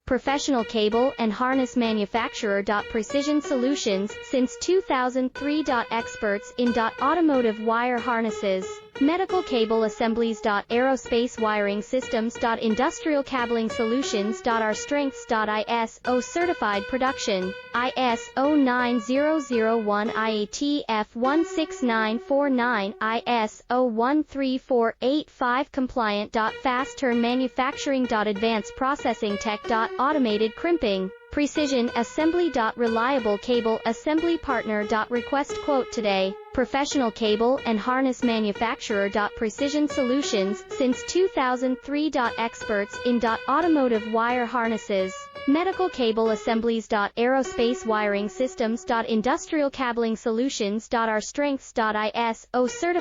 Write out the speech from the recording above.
professional cable and harness manufacturer. Precision Solutions, since 2003. Experts in automotive wire harnesses, medical cable assemblies. Aerospace wiring systems. Industrial cabling solutions. Our strengths. ISO certified production, ISO 9001 IATF 16949, ISO 13485 compliant. Fast turn manufacturing. Advanced processing tech. Automated crimping, precision assembly. Reliable cable assembly partner. Request quote today. Professional cable and harness manufacturer. Precision Solutions, since 2003. Experts in automotive wire harnesses, medical cable assemblies. Aerospace wiring systems. Industrial cabling solutions. Our strengths. ISO certified